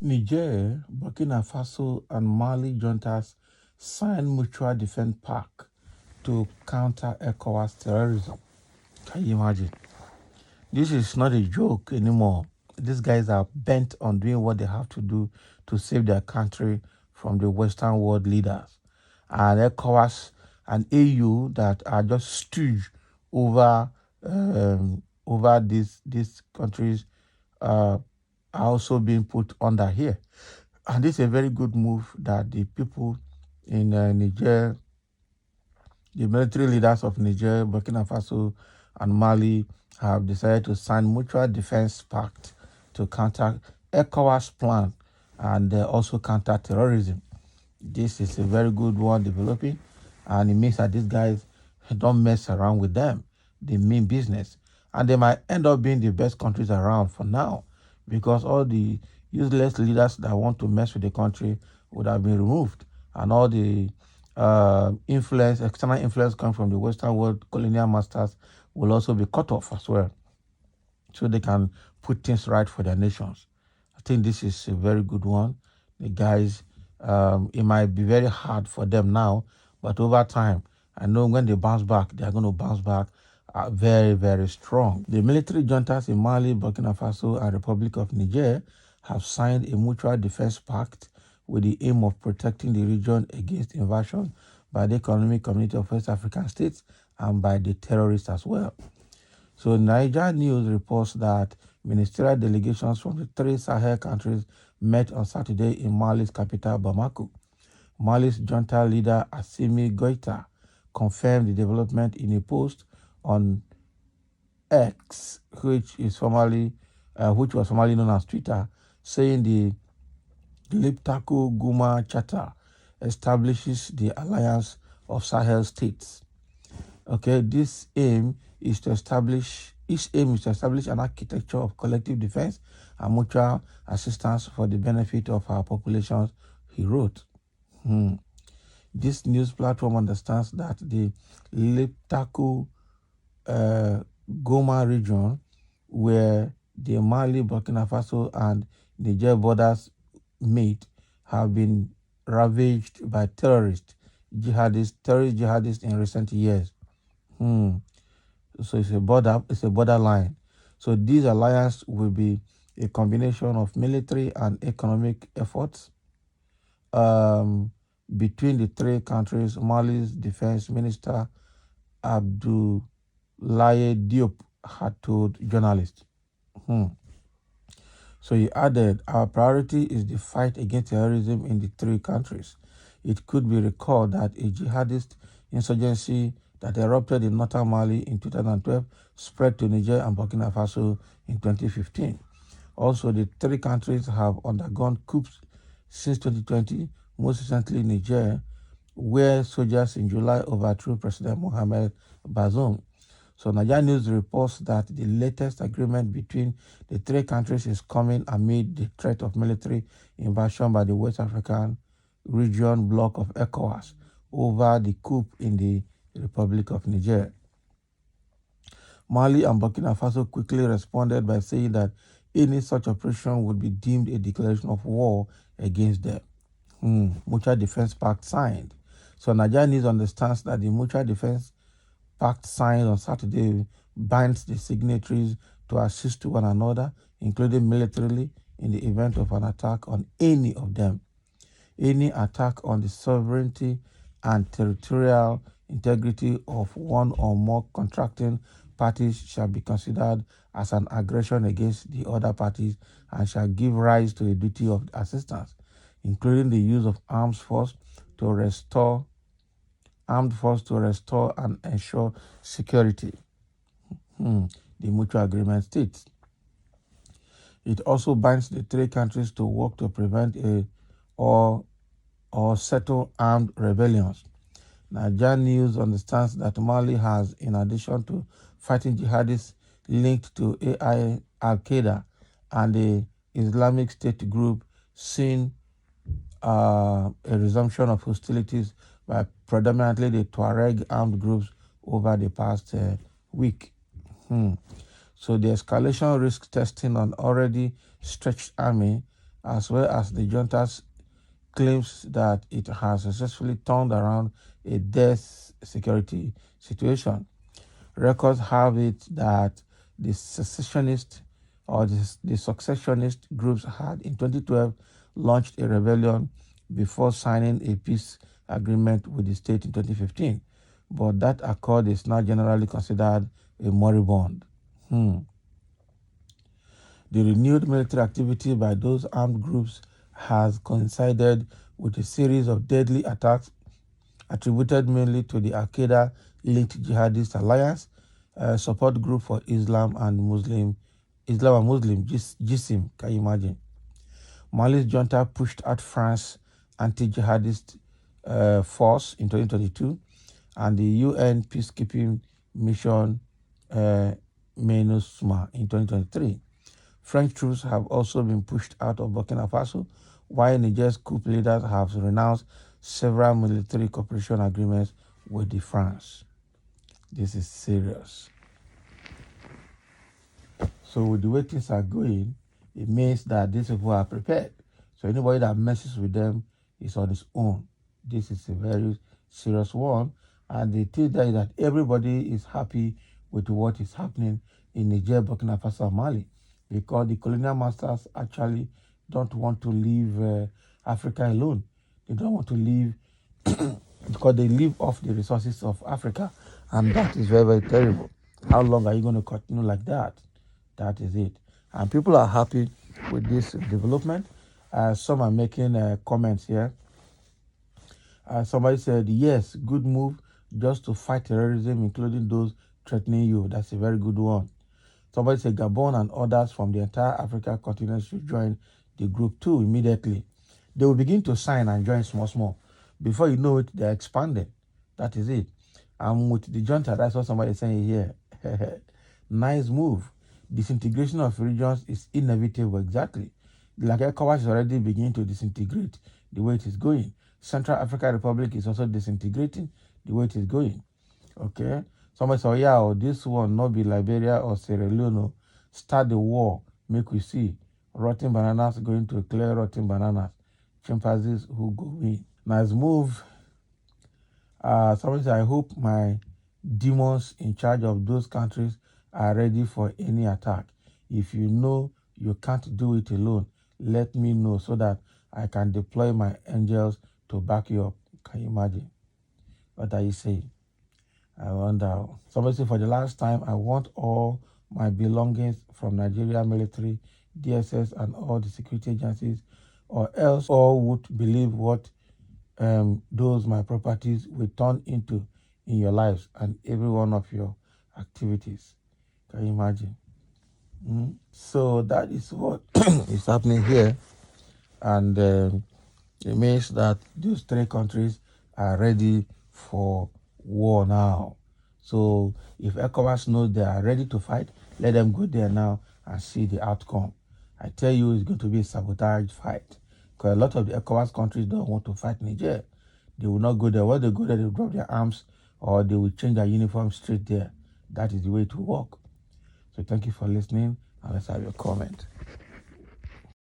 Niger, Burkina Faso, and Mali Juntas signed mutual defense pact to counter Ecowas terrorism. Can you imagine? This is not a joke anymore. These guys are bent on doing what they have to do to save their country from the Western world leaders. And Ecowas and AU that are just stooge over over these countries are also being put under here. And this is a very good move that the people in Niger, the military leaders of Niger, Burkina Faso, and Mali have decided to sign mutual defense pact to counter ECOWAS plan and also counter terrorism. This is a very good one developing, and it means that these guys don't mess around with them. They mean business, and they might end up being the best countries around for now, because all the useless leaders that want to mess with the country would have been removed, and all the external influence coming from the Western world colonial masters will also be cut off as well, so they can put things right for their nations. I think this is a very good one. The guys, it might be very hard for them now, but over time, I know when they bounce back, they are going to bounce back very, very strong. The military juntas in Mali, Burkina Faso, and Republic of Niger have signed a mutual defense pact with the aim of protecting the region against invasion by the Economic Community of West African States and by the terrorists as well. So Niger News reports that ministerial delegations from the three Sahel countries met on Saturday in Mali's capital, Bamako. Mali's junta leader Assimi Goïta confirmed the development in a post on X, which was formerly known as Twitter, saying the Liptako Guma Charter establishes the alliance of Sahel states. Okay, its aim is to establish an architecture of collective defense and mutual assistance for the benefit of our populations, he wrote. This news platform understands that the Liptako Goma region, where the Mali, Burkina Faso, and Niger borders meet, have been ravaged by terrorist jihadists in recent years. So it's a borderline. So this alliance will be a combination of military and economic efforts between the three countries. Mali's defense minister Abdoulaye Diop had told journalists. So he added, our priority is the fight against terrorism in the three countries. It could be recalled that a jihadist insurgency that erupted in northern Mali in 2012 spread to Niger and Burkina Faso in 2015. Also, the three countries have undergone coups since 2020, most recently Niger, where soldiers in July overthrew President Mohamed Bazoum. So Niger News reports that the latest agreement between the three countries is coming amid the threat of military invasion by the West African region bloc of ECOWAS over the coup in the Republic of Niger. Mali and Burkina Faso quickly responded by saying that any such operation would be deemed a declaration of war against them. Mutual Defense Pact signed. So Niger News understands that the Mutual Defense Pact signed on Saturday binds the signatories to assist one another, including militarily, in the event of an attack on any of them. Any attack on the sovereignty and territorial integrity of one or more contracting parties shall be considered as an aggression against the other parties and shall give rise to a duty of assistance, including the use of armed force to restore and ensure security. The mutual agreement states. It also binds the three countries to work to prevent or settle armed rebellions. Niger News understands that Mali has, in addition to fighting jihadists linked to Al-Qaeda and the Islamic State group, seen a resumption of hostilities by predominantly the Tuareg armed groups over the past week. So the escalation risk testing an already stretched army, as well as the Juntas claims that it has successfully turned around a death security situation. Records have it that the secessionist or the successionist groups had in 2012 launched a rebellion before signing a peace agreement with the state in 2015. But that accord is now generally considered a moribund. The renewed military activity by those armed groups has coincided with a series of deadly attacks attributed mainly to the Al-Qaeda-linked jihadist alliance, support group for Islam and Muslim, JISIM, can you imagine? Mali's junta pushed out France anti-jihadist force in 2022, and the UN peacekeeping mission MINUSMA in 2023. French troops have also been pushed out of Burkina Faso, while Niger's coup leaders have renounced several military cooperation agreements with the France. This is serious. So with the way things are going, it means that these people are prepared. So anybody that messes with them is on his own. This is a very serious one. And the thing there is that everybody is happy with what is happening in Niger, Burkina Faso, and Mali, because the colonial masters actually don't want to leave Africa alone. They don't want to leave because they live off the resources of Africa, and that is very, very terrible. How long are you going to continue like that? That is it. And people are happy with this development. Some are making comments here. Somebody said, yes, good move just to fight terrorism, including those threatening you. That's a very good one. Somebody said Gabon and others from the entire Africa continent should join the group too immediately. They will begin to sign and join small. Before you know it, they're expanding. That is it. And with the junta, that's what somebody is saying here. Nice move. Disintegration of regions is inevitable, exactly. Like Ecowas is already beginning to disintegrate the way it is going. Central African Republic is also disintegrating the way it is going. Okay? Somebody say, yeah, this one not be Liberia or Sierra Leone. Start the war, make we see. Rotten bananas going to clear rotten bananas. Chimpanzees who go win. Nice move. Somebody say, I hope my demons in charge of those countries are ready for any attack. If you know you can't do it alone, let me know so that I can deploy my angels to back you up. Can you imagine? What are you saying? I wonder. Somebody said, for the last time, I want all my belongings from Nigeria military, DSS, and all the security agencies, or else all would believe what those my properties will turn into in your lives and every one of your activities. Can you imagine? So that is what is happening here. And it means that those three countries are ready for war now. So if ECOWAS knows they are ready to fight, let them go there now and see the outcome. I tell you, it's going to be a sabotage fight. Because a lot of the ECOWAS countries don't want to fight Niger. They will not go there. When they go there, they will drop their arms or they will change their uniform straight there. That is the way to work. So thank you for listening, and let's have your comment.